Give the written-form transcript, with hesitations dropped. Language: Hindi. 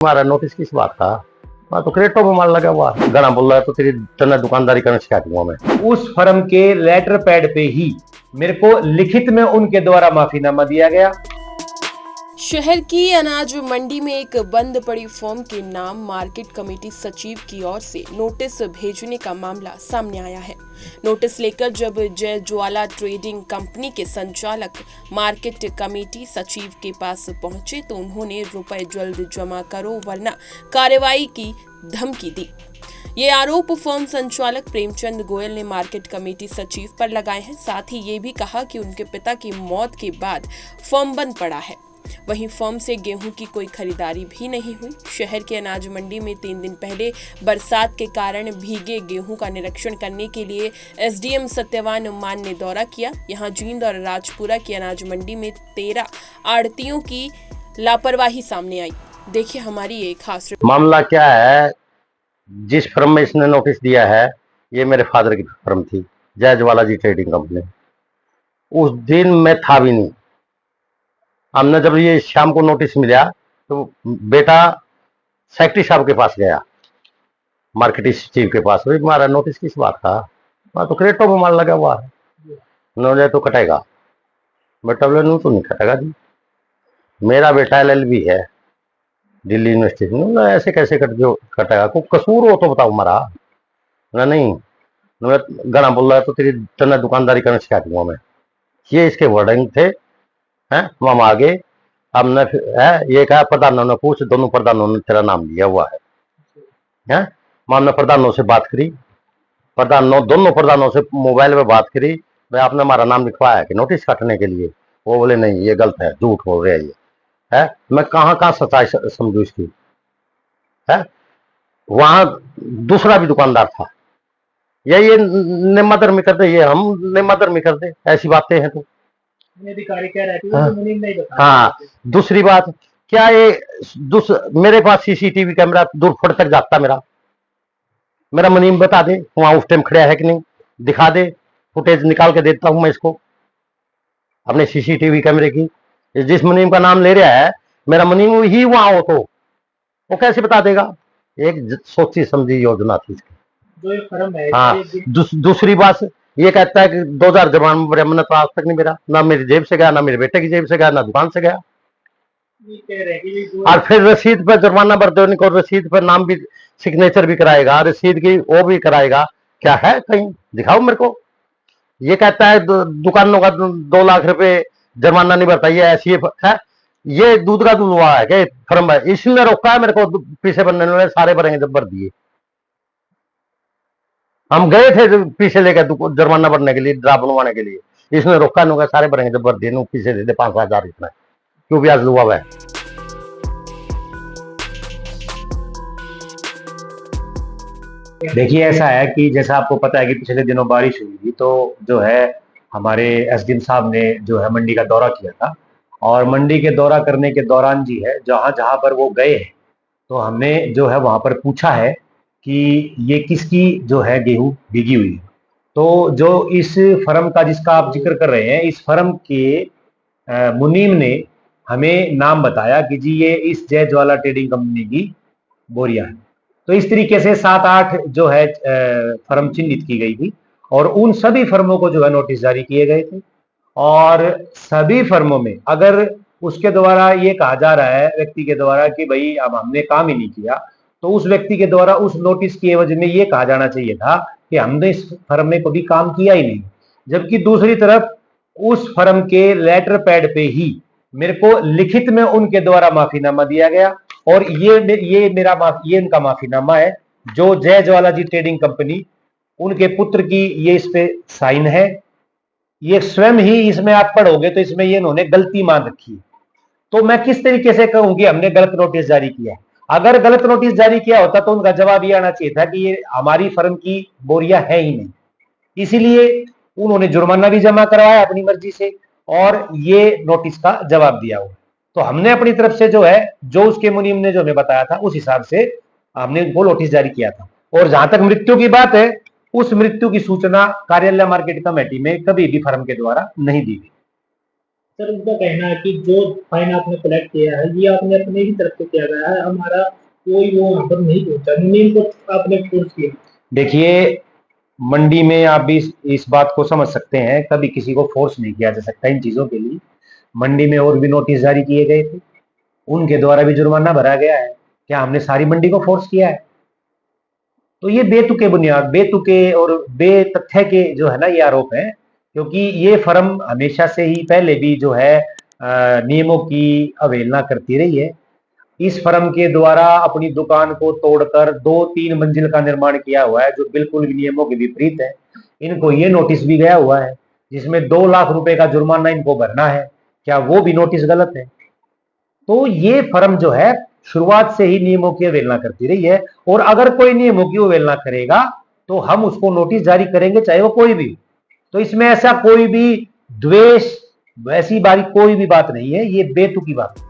हमारा नोटिस किस बात का। मैं तो क्रेटों में माल लगा हुआ गाना बोल रहा है तो तेरी चन्ना दुकानदारी करना सिखा दूंगा मैं। उस फर्म के लेटर पैड पे ही मेरे को लिखित में उनके द्वारा माफीनामा दिया गया। शहर की अनाज मंडी में एक बंद पड़ी फर्म के नाम मार्केट कमेटी सचिव की ओर से नोटिस भेजने का मामला सामने आया है। नोटिस लेकर जब जय ज्वाला ट्रेडिंग कंपनी के संचालक मार्केट कमेटी सचिव के पास पहुंचे तो उन्होंने रुपए जल्द जमा करो वरना कार्रवाई की धमकी दी। ये आरोप फर्म संचालक प्रेमचंद गोयल ने मार्केट कमेटी सचिव पर लगाए हैं। साथ ही ये भी कहा कि उनके पिता की मौत के बाद फर्म बंद पड़ा है। वहीं फर्म से गेहूं की कोई खरीदारी भी नहीं हुई। शहर के अनाज मंडी में 3 दिन पहले बरसात के कारण भीगे गेहूं का निरीक्षण करने के लिए एसडीएम सत्यवान मान ने दौरा किया। यहां जींद और राजपुरा की अनाज मंडी में 13 आड़तियों की लापरवाही सामने आई। देखिए हमारी एक खास मामला क्या है। जिस फर्म में इसने नोटिस दिया है ये मेरे फादर की फर्म थी, जय ज्वाला जी ट्रेडिंग कंपनी। उस दिन मैं था भी नहीं। हमने जब ये शाम को नोटिस मिला तो बेटा सेक्रेटरी साहब के पास गया, मार्केटिंग सचिव के पास। भाई हमारा नोटिस किस बात का। मैं तो क्रेटों में माल लगा हुआ है, न जाए तो कटेगा। बेटा बोले नू तो नहीं कटेगा जी, मेरा बेटा LLB है दिल्ली यूनिवर्सिटी में। ऐसे कैसे कटेगा, कोई कसूर हो तो बताओ हमारा ना। नहीं गाना बोल रहा है तो तेरी चन्ना दुकानदारी करना सिखा दूंगा मैं। ये इसके वर्डिंग थे हैं। हम आगे हमने है ये कहा प्रधानों ने पूछ, दोनों प्रधानों ने तेरा नाम लिया हुआ है हैं। हमने प्रधानों से बात करी, दोनों प्रधानों से मोबाइल में बात करी, भाई आपने हमारा नाम लिखवाया है कि नोटिस काटने के लिए। वो बोले नहीं ये गलत है, झूठ बोल रहे हैं ये है। मैं कहाँ सच्चाई समझू इसकी है। वहां दूसरा भी दुकानदार था, ये निम्मादर में कर दे, ये हम निम्मादर में कर दे, ऐसी बातें हैं तो अधिकारी कह रहे थे हाँ, तो नहीं बता। हाँ। दूसरी बात क्या ये मेरे पास CCTV कैमरा दूर फुट तक जाता, मेरा मुनीम बता दे वहां उस टाइम खड़ा है कि नहीं, दिखा दे, फुटेज निकाल के देता हूं मैं इसको अपने CCTV कैमरे की। जिस मुनीम का नाम ले रहा है मेरा मुनीम ही वहां हो तो वो कैसे बता देगा। एक सोची समझी योजना थी इसकी। जो ये फर्म है हाँ। दूसरी बात ये कहता है कि 2000 जमानत तो आज तक नहीं मेरा, ना मेरी जेब से गया, ना मेरे बेटे की जेब से गया, ना दुकान से गया। और फिर रसीद पर जुर्माना भर देने को, रसीद पर नाम भी सिग्नेचर भी कराएगा, रसीद की वो भी कराएगा। क्या है कहीं दिखाओ मेरे को। ये कहता है दुकानों का 2 लाख रुपए जुर्माना नहीं भरता, ये ऐसी है। ये दूध का दूध हुआ है कि फर्म है, इसने रोका है मेरे को पीछे बनने में, सारे भरेंगे जब भर दिए। हम गए थे पीछे लेकर जुर्माना भरने के लिए, ड्राफ्ट बनवाने के लिए, इसने रोका नहीं, सारे भरेंगे जब भर दिए, पीछे दे दे 5,000 इतना क्यों ब्याज हुआ हुआ है। देखिए ऐसा है कि जैसा आपको पता है कि पिछले दिनों बारिश हुई थी, तो जो है हमारे एसडीएम साहब ने जो है मंडी का दौरा किया था। और मंडी के दौरा करने के दौरान जी है जहां जहां पर वो गए हैं तो हमने जो है वहां पर पूछा है कि ये किसकी जो है गेहूं भीगी हुई है। तो जो इस फर्म का जिसका आप जिक्र कर रहे हैं, इस फर्म के मुनीम ने हमें नाम बताया कि जी ये इस जय ज्वाला ट्रेडिंग कंपनी की बोरियां है। तो इस तरीके से 7-8 जो है फर्म चिन्हित की गई थी और उन सभी फर्मों को जो है नोटिस जारी किए गए थे। और सभी फर्मों में अगर उसके द्वारा ये कहा जा रहा है व्यक्ति के द्वारा कि भाई अब हमने काम ही नहीं किया, तो उस व्यक्ति के द्वारा उस नोटिस की एवज में ये कहा जाना चाहिए था कि हमने इस फर्म में कभी काम किया ही नहीं। जबकि दूसरी तरफ उस फर्म के लेटर पैड पे ही मेरे को लिखित में उनके द्वारा माफीनामा दिया गया। और ये इनका माफीनामा है जो जय ज्वाला जी ट्रेडिंग कंपनी, उनके पुत्र की ये इस पे साइन है। ये स्वयं ही इसमें आप पढ़ोगे तो इसमें ये इन्होंने गलती मान रखी है। तो मैं किस तरीके से कहूं कि हमने गलत नोटिस जारी किया है। अगर गलत नोटिस जारी किया होता तो उनका जवाब ये आना चाहिए था कि ये हमारी फर्म की बोरियां है ही नहीं। इसीलिए उन्होंने जुर्माना भी जमा करवाया अपनी मर्जी से और ये नोटिस का जवाब दिया हुआ। तो हमने अपनी तरफ से जो है जो उसके मुनीम ने जो हमें बताया था उस हिसाब से हमने वो नोटिस जारी किया था। और जहां तक मृत्यु की बात है, उस मृत्यु की सूचना कार्यालय मार्केट कमेटी में कभी भी फर्म के द्वारा नहीं दी गई। सर उनका कहना है कि जो फाइन आपने कलेक्ट किया है ये आपने अपने ही तरफ से किया गया है, हमारा कोई वो वहाँ पर नहीं पहुंचा, नियम को आपने फोर्स किया। देखिए, मंडी में आप भी इस बात को समझ सकते हैं, कभी किसी को फोर्स नहीं किया जा सकता इन चीजों के लिए। मंडी में और भी नोटिस जारी किए गए थे, उनके द्वारा भी जुर्माना भरा गया है। क्या हमने सारी मंडी को फोर्स किया है? तो ये बेतुके बुनियाद, बेतुके और बेतथ्य के जो है ना ये आरोप है, क्योंकि ये फर्म हमेशा से ही पहले भी जो है नियमों की अवहेलना करती रही है। इस फर्म के द्वारा अपनी दुकान को तोड़कर 2-3 मंजिल का निर्माण किया हुआ है, जो बिल्कुल भी नियमों के विपरीत है। इनको ये नोटिस भी गया हुआ है जिसमें 2 लाख रुपए का जुर्माना इनको भरना है। क्या वो भी नोटिस गलत है? तो ये फर्म जो है शुरुआत से ही नियमों की अवहेलना करती रही है, और अगर कोई नियमों की अवहेलना करेगा तो हम उसको नोटिस जारी करेंगे, चाहे वो कोई भी। तो इसमें ऐसा कोई भी द्वेष, वैसी बारी कोई भी बात नहीं है, ये बेतुकी बात है।